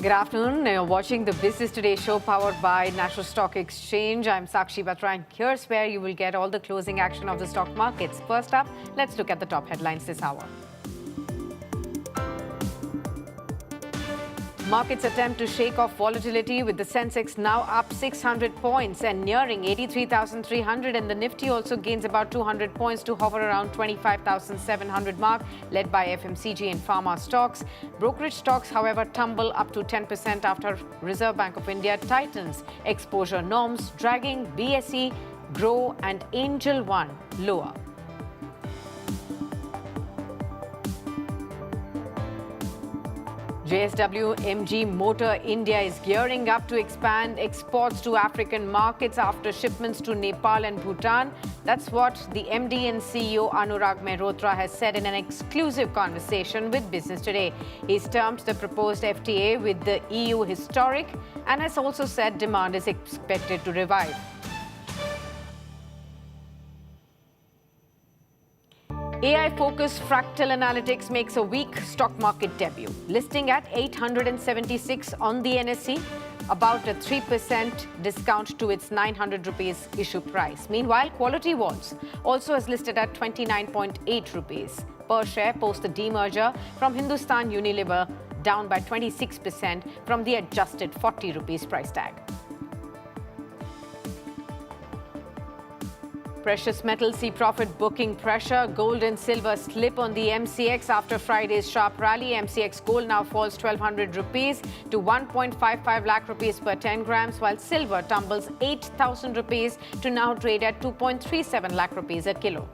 Good afternoon. You're watching the Business Today show powered by National Stock Exchange. I'm Sakshi Batra, and here's where you will get all the closing action of the stock markets. First up, let's look at the top headlines this hour. Markets attempt to shake off volatility with the Sensex now up 600 points and nearing 83,300, and the Nifty also gains about 200 points to hover around 25,700 mark, led by FMCG and pharma stocks. Brokerage stocks, however, tumble up to 10% after Reserve Bank of India tightens exposure norms, dragging BSE, Grow and Angel One lower. JSW MG Motor India is gearing up to expand exports to African markets after shipments to Nepal and Bhutan. That's what the MD and CEO Anurag Mehrotra has said in an exclusive conversation with Business Today. He's termed the proposed FTA with the EU historic and has also said demand is expected to revive. AI-focused Fractal Analytics makes a weak stock market debut, listing at 876 on the NSE, about a 3% discount to its 900 rupees issue price. Meanwhile, Quality Walls also is listed at 29.8 rupees per share post the demerger from Hindustan Unilever, down by 26% from the adjusted 40 rupees price tag. Precious metals see profit booking pressure. Gold and silver slip on the MCX after Friday's sharp rally. MCX gold now falls 1,200 rupees to 1.55 lakh rupees per 10 grams, while silver tumbles 8,000 rupees to now trade at 2.37 lakh rupees a kilo.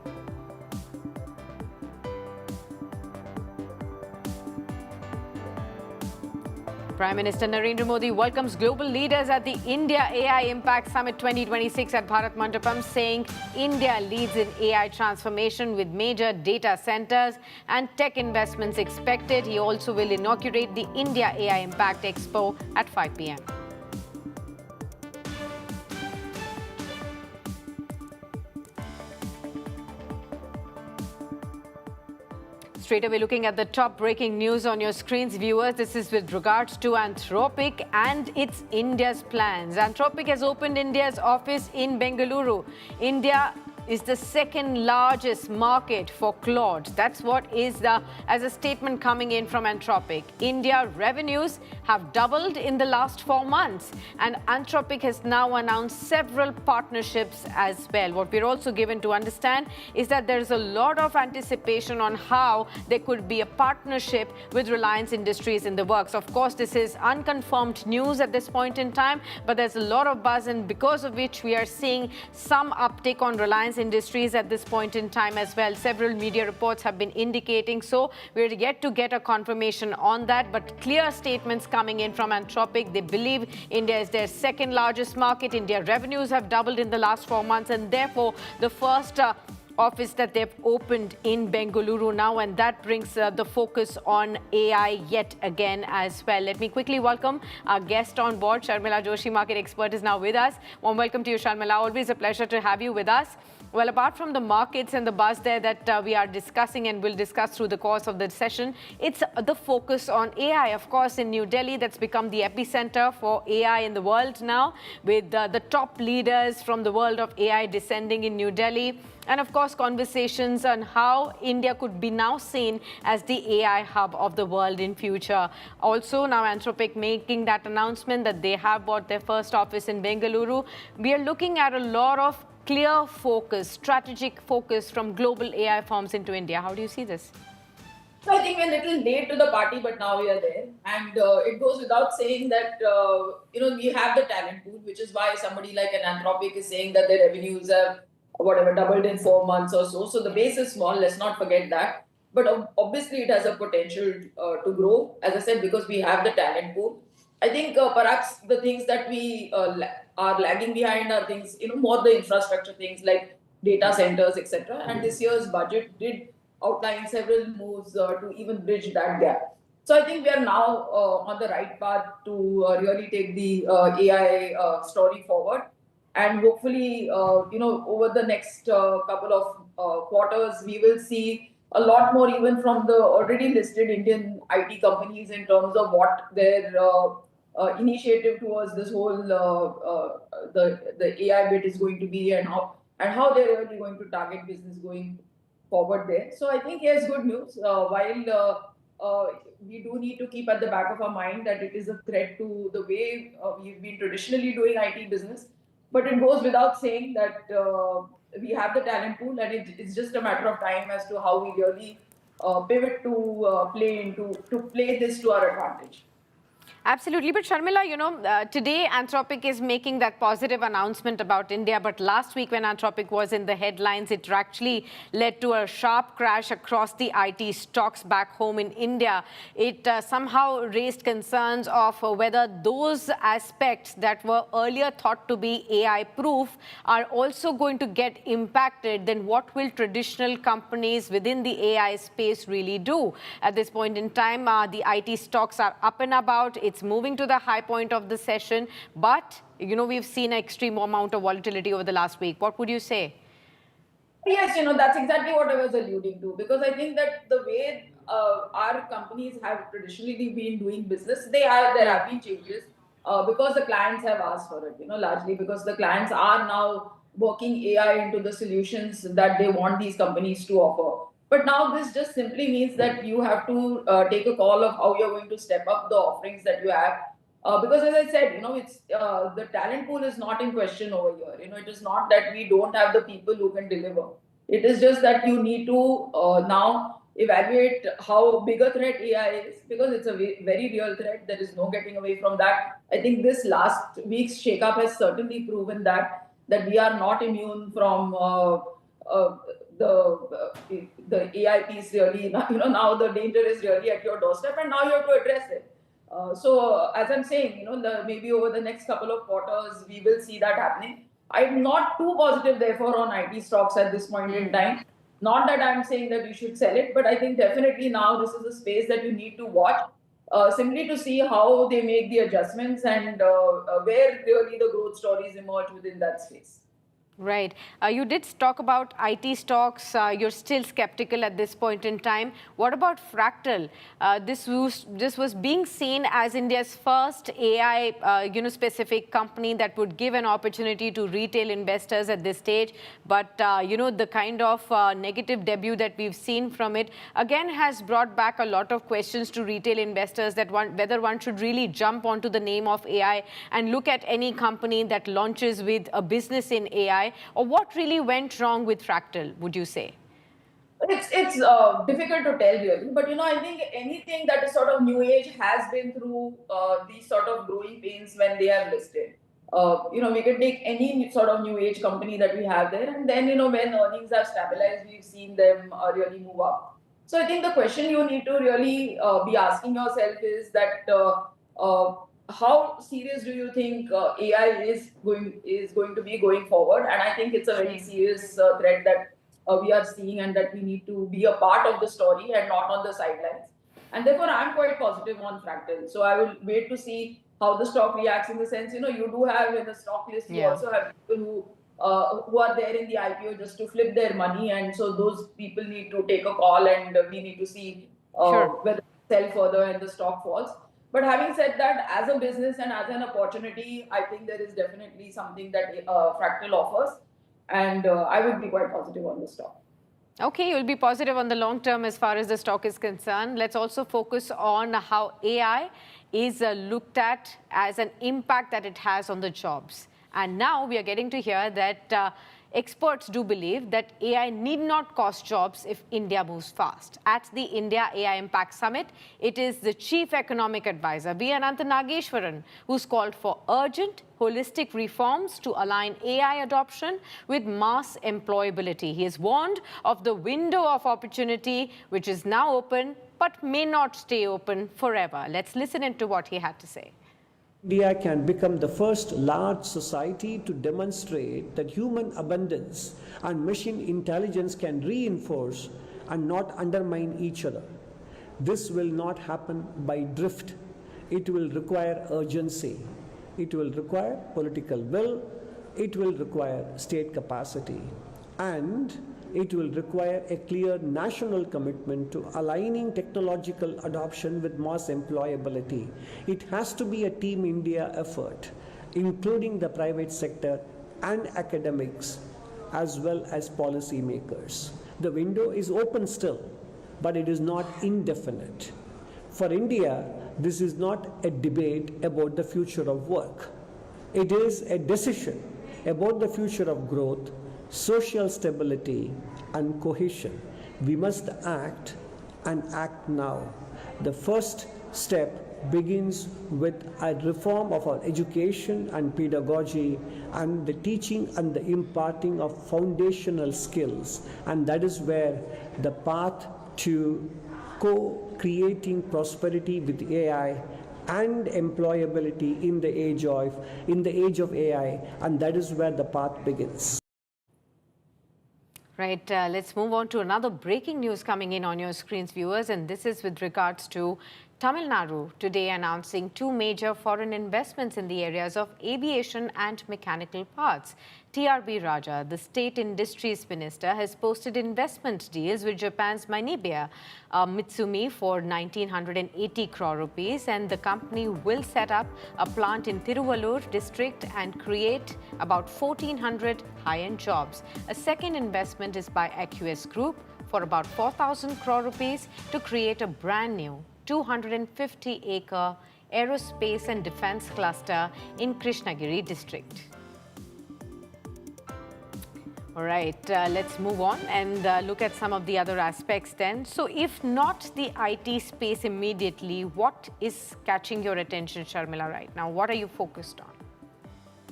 Prime Minister Narendra Modi welcomes global leaders at the India AI Impact Summit 2026 at Bharat Mandapam, saying India leads in AI transformation with major data centers and tech investments expected. He also will inaugurate the India AI Impact Expo at 5 p.m. Straight away looking at the top breaking news on your screens, viewers. This is with regards to Anthropic and its India's plans. Anthropic has opened India's office in Bengaluru. India is the second largest market for Claude. That's what is as a statement coming in from Anthropic. India revenues have doubled in the last 4 months, and Anthropic has now announced several partnerships as well. What we're also given to understand is that there's a lot of anticipation on how there could be a partnership with Reliance Industries in the works. Of course, this is unconfirmed news at this point in time, but there's a lot of buzz, and because of which we are seeing some uptick on Reliance Industries at this point in time as well. Several media reports have been indicating so. We're yet to get a confirmation on that, but clear statements coming in from Anthropic. They believe India is their second largest market. India revenues have doubled in the last 4 months, and therefore the first office that they've opened in Bengaluru now, and that brings the focus on AI yet again as well. Let me quickly welcome our guest on board. Sharmila Joshi, market expert, is now with us. Warm welcome to you, Sharmila. Always a pleasure to have you with us. Well, apart from the markets and the buzz there that we are discussing and will discuss through the course of the session, it's the focus on AI, of course, in New Delhi. That's become the epicenter for AI in the world now, with the top leaders from the world of AI descending in New Delhi. And of course, conversations on how India could be now seen as the AI hub of the world in future. Also, now Anthropic making that announcement that they have bought their first office in Bengaluru. We are looking at a lot of clear focus, strategic focus from global AI firms into India. How do you see this? So I think we're a little late to the party, but now we are there. And it goes without saying that, we have the talent pool, which is why somebody like an Anthropic is saying that their revenues have doubled in 4 months or so. So the base is small, let's not forget that. But obviously it has a potential to grow, as I said, because we have the talent pool. I think perhaps the things that we are lagging behind are things, more the infrastructure things like data centers, etc. And this year's budget did outline several moves to even bridge that gap. So I think we are now on the right path to really take the AI story forward. And hopefully, over the next couple of quarters, we will see a lot more even from the already listed Indian IT companies in terms of what their initiative towards this whole the AI bit is going to be, and how they're really going to target business going forward there. So I think yes, good news. While we do need to keep at the back of our mind that it is a threat to the way we've been traditionally doing IT business, but it goes without saying that we have the talent pool, and it's just a matter of time as to how we really pivot to play this to our advantage. Absolutely. But Sharmila, today Anthropic is making that positive announcement about India. But last week when Anthropic was in the headlines, it actually led to a sharp crash across the IT stocks back home in India. It somehow raised concerns of whether those aspects that were earlier thought to be AI proof are also going to get impacted. Then what will traditional companies within the AI space really do? At this point in time, the IT stocks are up and about. It's moving to the high point of the session, but we've seen an extreme amount of volatility over the last week. What would you say? Yes, that's exactly what I was alluding to, because I think that the way our companies have traditionally been doing business, there have been changes because the clients have asked for it, largely because the clients are now working AI into the solutions that they want these companies to offer. But now this just simply means that you have to take a call of how you're going to step up the offerings that you have. Because as I said, it's the talent pool is not in question over here. It is not that we don't have the people who can deliver. It is just that you need to now evaluate how big a threat AI is, because it's a very real threat. There is no getting away from that. I think this last week's shakeup has certainly proven that we are not immune from the AI piece. Really, now the danger is really at your doorstep, and now you have to address it. So as I'm saying, maybe over the next couple of quarters, we will see that happening. I'm not too positive, therefore, on IT stocks at this point in time. Not that I'm saying that you should sell it, but I think definitely now this is a space that you need to watch, simply to see how they make the adjustments and where really the growth stories emerge within that space. Right. You did talk about IT stocks. You're still skeptical at this point in time. What about Fractal? This was being seen as India's first AI, specific company that would give an opportunity to retail investors at this stage. But the kind of negative debut that we've seen from it again has brought back a lot of questions to retail investors that whether one should really jump onto the name of AI and look at any company that launches with a business in AI. Or what really went wrong with Fractal, would you say? It's difficult to tell really, but I think anything that is sort of new age has been through these sort of growing pains when they have listed. We can take any sort of new age company that we have there, and then when earnings are stabilized, we've seen them really move up. So I think the question you need to really be asking yourself is that how serious do you think AI is going to be going forward? And I think it's a very serious threat that we are seeing, and that we need to be a part of the story and not on the sidelines. And therefore, I'm quite positive on Fractal. So I will wait to see how the stock reacts, in the sense, you do have in the stock list, you also have people who are there in the IPO just to flip their money. And so those people need to take a call, and we need to see whether sell further and the stock falls. But having said that, as a business and as an opportunity, I think there is definitely something that Fractal offers. And I would be quite positive on the stock. Okay, you'll be positive on the long term as far as the stock is concerned. Let's also focus on how AI is looked at as an impact that it has on the jobs. And now we are getting to hear that experts do believe that AI need not cost jobs if India moves fast. At the India AI Impact Summit, it is the Chief Economic Advisor, Anantha Nageswaran, who's called for urgent, holistic reforms to align AI adoption with mass employability. He has warned of the window of opportunity, which is now open, but may not stay open forever. Let's listen into what he had to say. India can become the first large society to demonstrate that human abundance and machine intelligence can reinforce and not undermine each other. This will not happen by drift. It will require urgency. It will require political will. It will require state capacity. And it will require a clear national commitment to aligning technological adoption with mass employability. It has to be a Team India effort, including the private sector and academics, as well as policymakers. The window is open still, but it is not indefinite. For India, this is not a debate about the future of work. It is a decision about the future of growth, social stability, and cohesion. We must act and act now. The first step begins with a reform of our education and pedagogy and the teaching and the imparting of foundational skills. And that is where the path to co-creating prosperity with AI and employability in the age of AI, and that is where the path begins. Right, let's move on to another breaking news coming in on your screens, viewers, and this is with regards to Tamil Nadu today announcing two major foreign investments in the areas of aviation and mechanical parts. TRB Raja, the State Industries Minister, has posted investment deals with Japan's Minebea Mitsumi for 1,980 crore rupees, and the company will set up a plant in Tiruvallur district and create about 1,400 high-end jobs. A second investment is by AQS Group for about 4,000 crore rupees to create a brand new 250-acre aerospace and defense cluster in Krishnagiri district. All right, let's move on and look at some of the other aspects then. So if not the IT space immediately, what is catching your attention, Sharmila, right now? What are you focused on?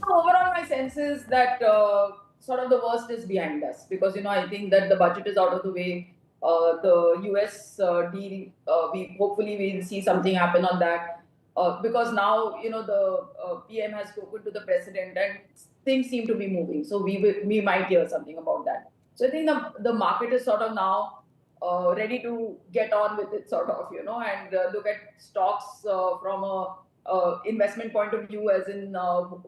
Overall, my sense is that sort of the worst is behind us because, I think that the budget is out of the way. The US deal, hopefully we'll see something happen on that because now, the PM has spoken to the president and things seem to be moving. So we might hear something about that. So I think the market is sort of now ready to get on with it sort of, and look at stocks from a investment point of view as in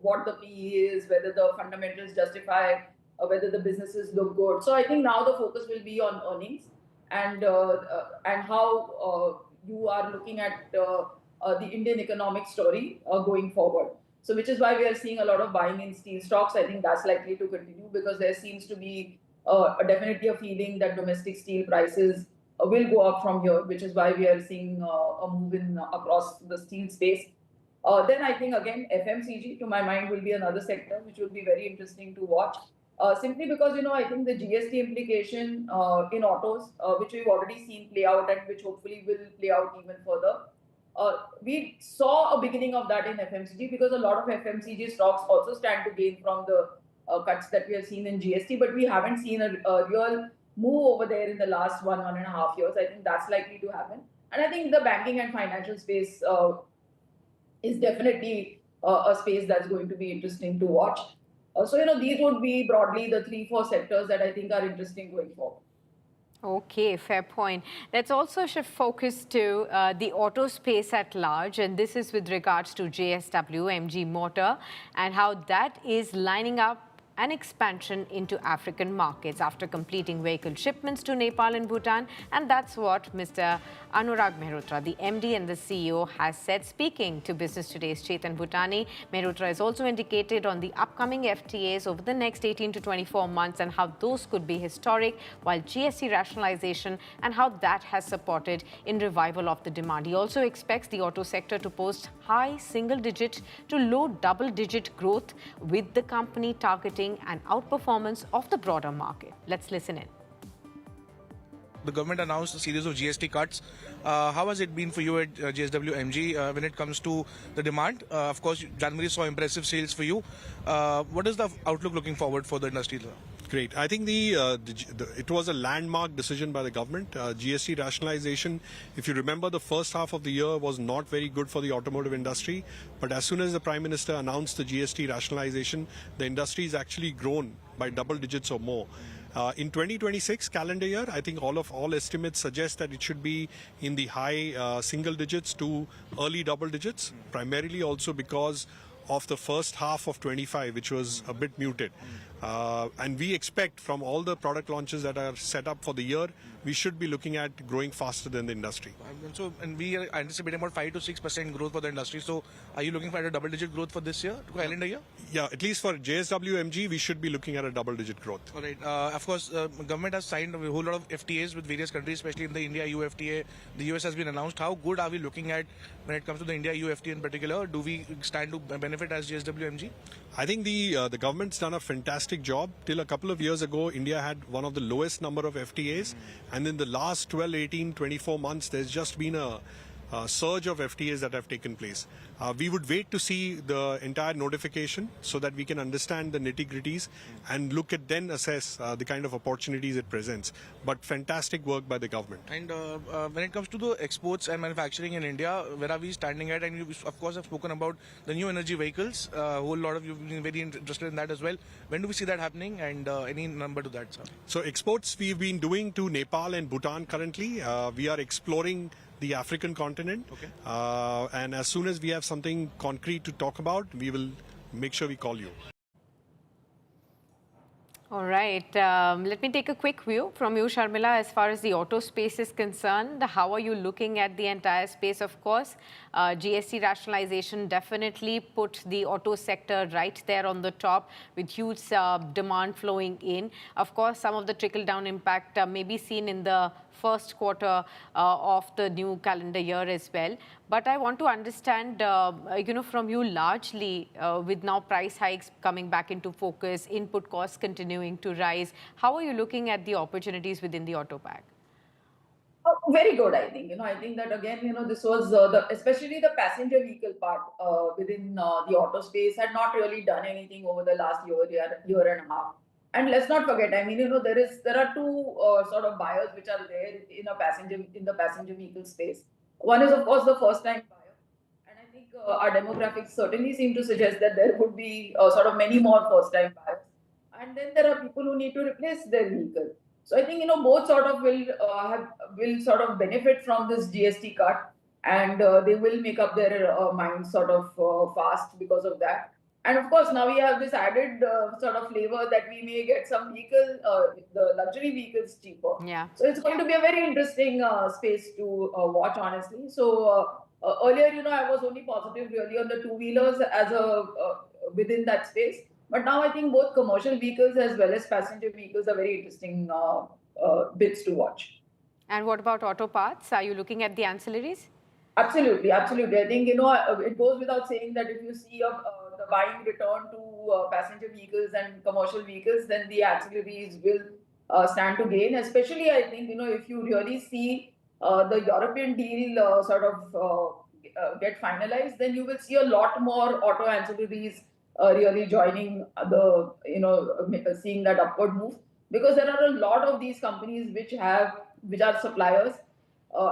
what the PE is, whether the fundamentals justify, whether the businesses look good. So I think now the focus will be on earnings and how you are looking at the Indian economic story going forward. So which is why we are seeing a lot of buying in steel stocks. I think that's likely to continue because there seems to be definitely a feeling that domestic steel prices will go up from here, which is why we are seeing a move in across the steel space. Then I think again, FMCG to my mind will be another sector which will be very interesting to watch. Simply because, I think the GST implication in autos, which we've already seen play out and which hopefully will play out even further. We saw a beginning of that in FMCG because a lot of FMCG stocks also stand to gain from the cuts that we have seen in GST, but we haven't seen a real move over there in the last 1.5 years. I think that's likely to happen. And I think the banking and financial space is definitely a space that's going to be interesting to watch. So, these would be broadly the 3-4 sectors that I think are interesting going forward. Okay, fair point. Let's also shift focus to the auto space at large, and this is with regards to JSW, MG Motor, and how that is lining up an expansion into African markets after completing vehicle shipments to Nepal and Bhutan. And that's what Mr. Anurag Mehrotra, the MD and the CEO, has said, speaking to Business Today's Chetan Bhutani. Mehrotra has also indicated on the upcoming FTAs over the next 18 to 24 months and how those could be historic, while GST rationalization and how that has supported in revival of the demand. He also expects the auto sector to post high single-digit to low double-digit growth, with the company targeting an outperformance of the broader market. Let's listen in. The government announced a series of GST cuts. How has it been for you at JSW MG when it comes to the demand? Of course, January saw impressive sales for you. What is the outlook looking forward for the industry? Great. I think it was a landmark decision by the government. GST rationalization, if you remember, the first half of the year was not very good for the automotive industry. But as soon as the Prime Minister announced the GST rationalization, the industry has actually grown by double digits or more. In 2026 calendar year, I think all estimates suggest that it should be in the high single digits to early double digits, primarily also because of the first half of 25, which was a bit muted. And we expect from all the product launches that are set up for the year, we should be looking at growing faster than the industry. So, and we are anticipating about 5 to 6% growth for the industry. So, are you looking for a double-digit growth for this year, calendar year? Yeah, at least for JSW MG, we should be looking at a double-digit growth. All right. Of course, government has signed a whole lot of FTAs with various countries, especially in the India-EU FTA. The US has been announced. How good are we looking at when it comes to the India-EU FTA in particular? Do we stand to benefit as JSW MG? I think the government's done a fantastic job. Till a couple of years ago, India had one of the lowest number of FTAs. And in the last 12, 18, 24 months, there's just been a surge of FTAs that have taken place. We would wait to see the entire notification so that we can understand the nitty-gritties and look at then assess the kind of opportunities it presents. But fantastic work by the government. And when it comes to the exports and manufacturing in India, where are we standing at? And you, of course, have spoken about the new energy vehicles. A whole lot of you have been very interested in that as well. When do we see that happening? And any number to that, sir? So exports we've been doing to Nepal and Bhutan currently. We are exploring the African continent. Okay. And as soon as we have something concrete to talk about, we will make sure we call you. All right. Let me take a quick view from you, Sharmila, as far as the auto space is concerned. How are you looking at the entire space? Of course, GST rationalization definitely put the auto sector right there on the top with huge demand flowing in. Of course, some of the trickle-down impact may be seen in the first quarter of the new calendar year as well. But I want to understand, from you largely, with now price hikes coming back into focus, input costs continuing to rise, how are you looking at the opportunities within the auto pack? Very good, I think. I think that again, this was especially the passenger vehicle part within the auto space had not really done anything over the last year and a half. And let's not forget, I mean, there are two sort of buyers which are there in the passenger vehicle space. One is, of course, the first-time buyer, and I think our demographics certainly seem to suggest that there would be sort of many more first-time buyers. And then there are people who need to replace their vehicle. So I think both sort of will sort of benefit from this GST cut, and they will make up their minds sort of fast because of that. And of course, now we have this added sort of flavor that we may get some vehicle, the luxury vehicles cheaper. Yeah. So it's going to be a very interesting space to watch, honestly. So earlier, I was only positive really on the two-wheelers as within that space. But now I think both commercial vehicles as well as passenger vehicles are very interesting bits to watch. And what about auto parts? Are you looking at the ancillaries? Absolutely, absolutely. I think, it goes without saying that if you see the buying return to passenger vehicles and commercial vehicles, then the ancillaries will stand to gain. Especially, I think, if you really see the European deal sort of get finalized, then you will see a lot more auto ancillaries really joining seeing that upward move, because there are a lot of these companies which are suppliers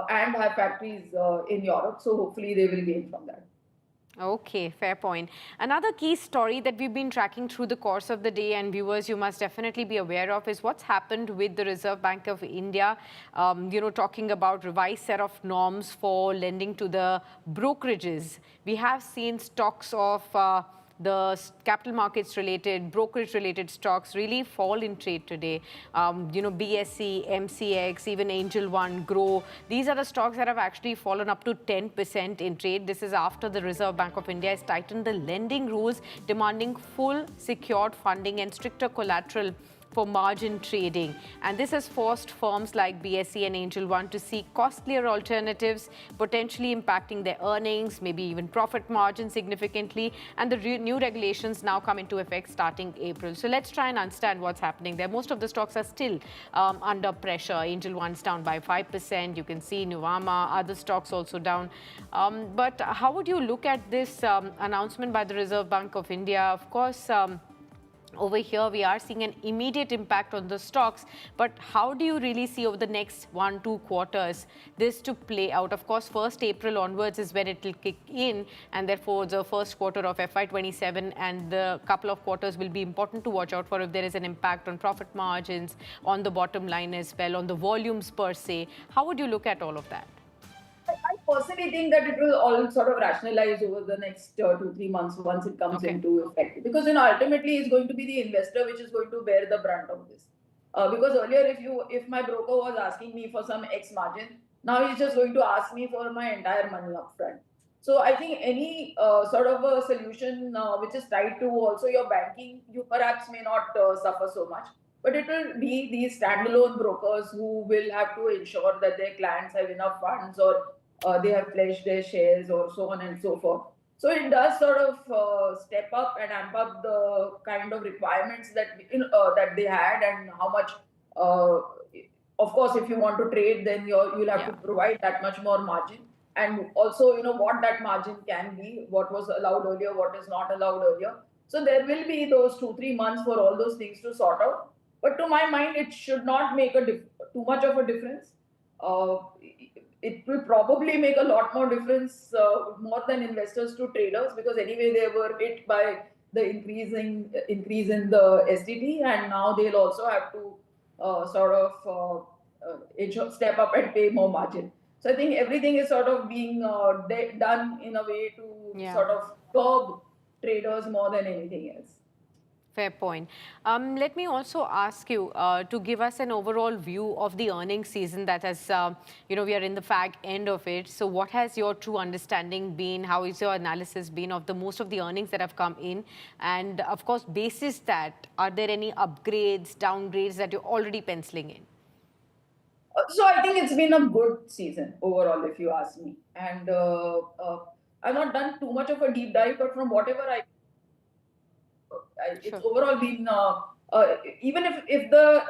and have factories in Europe. So hopefully they will gain from that. Okay, fair point. Another key story that we've been tracking through the course of the day, and viewers you must definitely be aware of, is what's happened with the Reserve Bank of India, talking about revised set of norms for lending to the brokerages. We have seen stocks of the capital markets related, brokerage related stocks really fall in trade today. BSE, MCX, even Angel One, Grow. These are the stocks that have actually fallen up to 10% in trade. This is after the Reserve Bank of India has tightened the lending rules, demanding full secured funding and stricter collateral for margin trading. And this has forced firms like BSE and Angel One to seek costlier alternatives, potentially impacting their earnings, maybe even profit margin significantly. And the new regulations now come into effect starting April. So let's try and understand what's happening there. Most of the stocks are still under pressure. Angel One's down by 5%. You can see Nuvama, other stocks also down. But how would you look at this announcement by the Reserve Bank of India? Of course, over here, we are seeing an immediate impact on the stocks. But how do you really see over the next 1-2 quarters this to play out? Of course, 1st April onwards is when it will kick in. And therefore, the first quarter of FY27 and the couple of quarters will be important to watch out for if there is an impact on profit margins, on the bottom line as well, on the volumes per se. How would you look at all of that? I personally think that it will all sort of rationalize over the next 2-3 months once it comes into effect. Because ultimately it's going to be the investor which is going to bear the brunt of this. Because earlier, if my broker was asking me for some X margin, now he's just going to ask me for my entire money upfront. So I think any sort of a solution which is tied to also your banking, you perhaps may not suffer so much. But it will be these standalone brokers who will have to ensure that their clients have enough funds or they have pledged their shares or so on and so forth. So it does sort of step up and amp up the kind of requirements that that they had and how much. Of course, if you want to trade, then you'll have to provide that much more margin, and also what that margin can be, what was allowed earlier, what is not allowed earlier. So there will be those 2-3 months for all those things to sort out. But to my mind, it should not make too much of a difference. It will probably make a lot more difference, more than investors to traders, because anyway they were hit by the increase in the SDT, and now they'll also have to step up and pay more margin. So I think everything is sort of being done in a way to sort of curb traders more than anything else. Fair point. Let me also ask you to give us an overall view of the earnings season that has, we are in the fag end of it. So what has your true understanding been? How is your analysis been of the most of the earnings that have come in? And of course, basis that, are there any upgrades, downgrades that you're already penciling in? So I think it's been a good season overall, if you ask me. And I've not done too much of a deep dive, but from whatever it's overall been even if the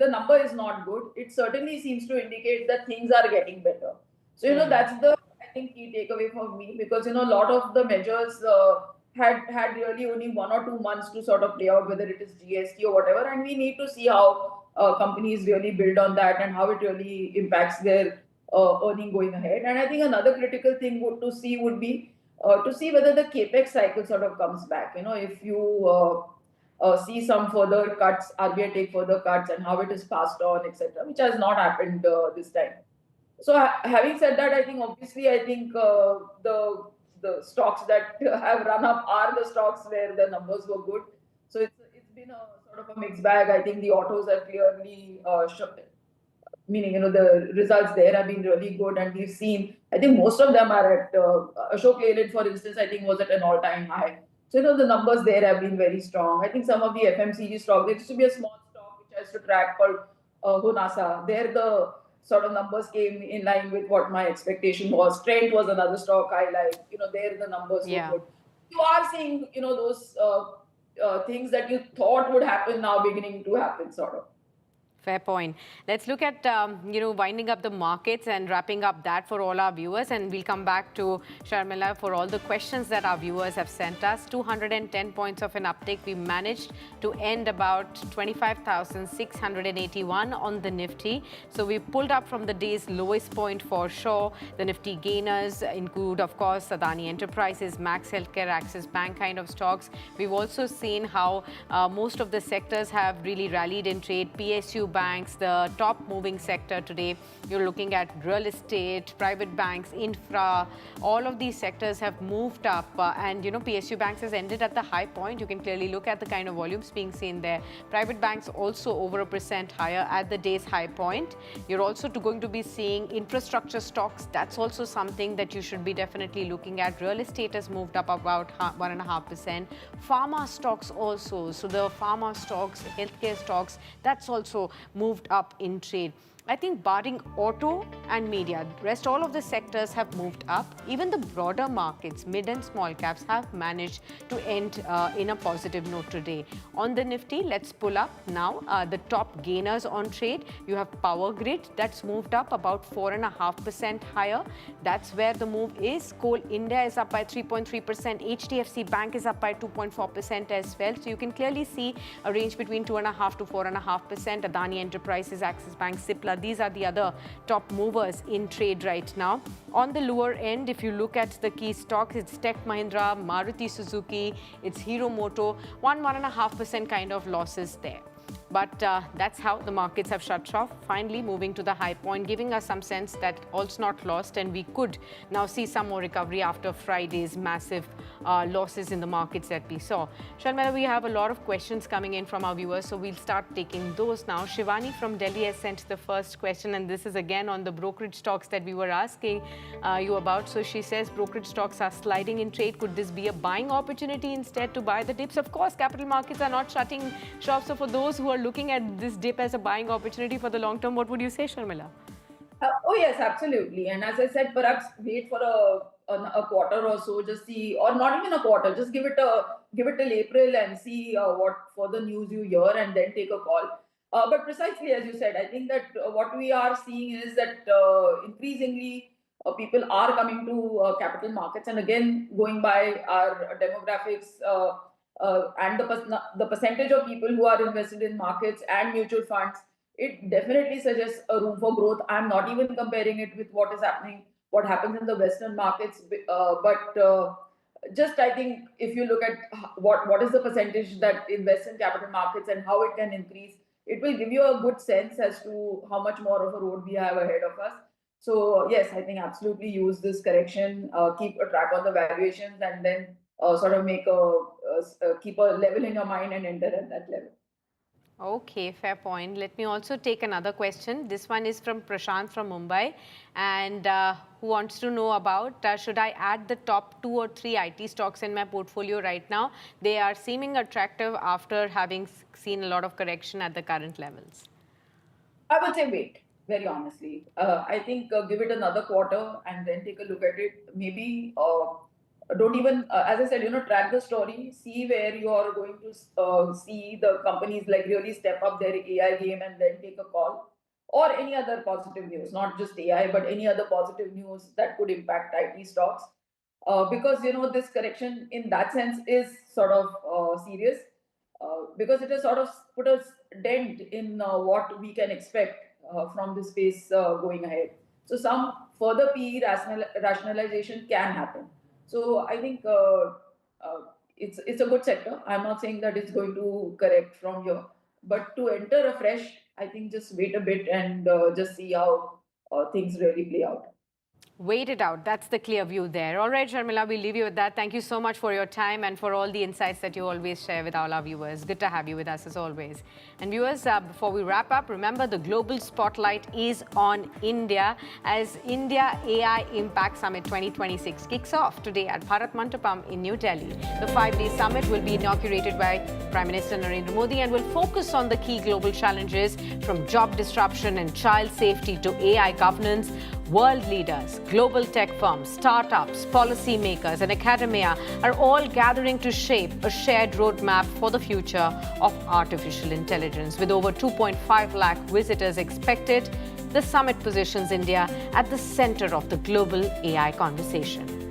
number is not good, it certainly seems to indicate that things are getting better. So that's the, I think, key takeaway for me, because a lot of the measures had really only 1 or 2 months to sort of play out, whether it is GST or whatever, and we need to see how companies really build on that and how it really impacts their earning going ahead. And I think another critical thing to see would be to see whether the capex cycle sort of comes back. If you see some further cuts, RBI take further cuts, and how it is passed on, etc., which has not happened this time. So having said that, I think the stocks that have run up are the stocks where the numbers were good. So it's been a sort of a mixed bag. I think the autos have clearly meaning the results there have been really good, and we've seen, I think most of them are at Ashok Leyland, for instance, I think was at an all-time high. So the numbers there have been very strong. I think some of the FMCG stock, there used to be a small stock which I used to track called Honasa. There the sort of numbers came in line with what my expectation was. Trent was another stock I like. There the numbers were good. You are seeing those things that you thought would happen now beginning to happen, sort of. Fair point. Let's look at, winding up the markets and wrapping up that for all our viewers. And we'll come back to Sharmila for all the questions that our viewers have sent us. 210 points of an uptick. We managed to end about 25,681 on the Nifty. So we pulled up from the day's lowest point for sure. The Nifty gainers include, of course, Adani Enterprises, Max Healthcare, Axis Bank kind of stocks. We've also seen how most of the sectors have really rallied in trade. PSU banks, the top moving sector today. You're looking at real estate, private banks, infra. All of these sectors have moved up, and PSU banks has ended at the high point. You can clearly look at the kind of volumes being seen there. Private banks also over 1% higher at the day's high point. You're also going to be seeing infrastructure stocks. That's also something that you should be definitely looking at. Real estate has moved up about 1.5%. Pharma stocks also. So the pharma stocks, healthcare stocks, that's also moved up in trade. I think barring auto and media, rest all of the sectors have moved up. Even the broader markets, mid and small caps, have managed to end in a positive note today. On the Nifty, let's pull up now the top gainers on trade. You have Power Grid, that's moved up about 4.5% higher. That's where the move is. Coal India is up by 3.3%. HDFC Bank is up by 2.4% as well. So you can clearly see a range between 2.5% to 4.5%. Adani Enterprises, Axis Bank, Cipla, these are the other top movers in trade right now. On the lower end, if you look at the key stocks, it's Tech Mahindra, Maruti Suzuki, it's Hero Moto, 1.5% kind of losses there. But that's how the markets have shut off, finally moving to the high point, giving us some sense that all's not lost and we could now see some more recovery after Friday's massive losses in the markets that we saw. Sharmila, we have a lot of questions coming in from our viewers, so we'll start taking those now. Shivani from Delhi has sent the first question, and this is again on the brokerage stocks that we were asking you about. So she says brokerage stocks are sliding in trade. Could this be a buying opportunity instead to buy the dips? Of course, capital markets are not shutting shop. So for those who are looking at this dip as a buying opportunity for the long term, what would you say, Sharmila? Oh yes, absolutely. And as I said, perhaps wait for a quarter or so, just see, or not even a quarter, just give it till April and see what further news you hear, and then take a call. But precisely as you said, I think that what we are seeing is that increasingly people are coming to capital markets, and again, going by our demographics and the percentage of people who are invested in markets and mutual funds, it definitely suggests a room for growth. I'm not even comparing it with what happens in the Western markets, but just I think if you look at what is the percentage that invests in capital markets and how it can increase, it will give you a good sense as to how much more of a road we have ahead of us. So yes, I think absolutely use this correction, keep a track on the valuations, and then sort of keep a level in your mind and enter at that level. Okay, fair point. Let me also take another question. This one is from Prashant from Mumbai, and who wants to know about should I add the top 2 or 3 IT stocks in my portfolio right now? They are seeming attractive after having seen a lot of correction at the current levels. I would say wait, very honestly. I think give it another quarter and then take a look at it. Maybe don't even, as I said, track the story, see where you are going to see the companies like really step up their AI game and then take a call. Or any other positive news, not just AI, but any other positive news that could impact IT stocks. Because, this correction in that sense is sort of serious. Because it has sort of put a dent in what we can expect from this space going ahead. So some further PE rationalization can happen. So I think it's a good sector. I'm not saying that it's going to correct from here, but to enter afresh, I think just wait a bit and just see how things really play out. Wait it out. That's the clear view there. All right, Sharmila, we'll leave you with that. Thank you so much for your time and for all the insights that you always share with all our viewers. Good to have you with us as always. And viewers, before we wrap up, remember the global spotlight is on India as India AI Impact Summit 2026 kicks off today at Bharat Mandapam in New Delhi. The 5-day summit will be inaugurated by Prime Minister Narendra Modi and will focus on the key global challenges from job disruption and child safety to AI governance. World leaders, global tech firms, startups, policymakers and academia are all gathering to shape a shared roadmap for the future of artificial intelligence. With over 2.5 lakh visitors expected, the summit positions India at the center of the global AI conversation.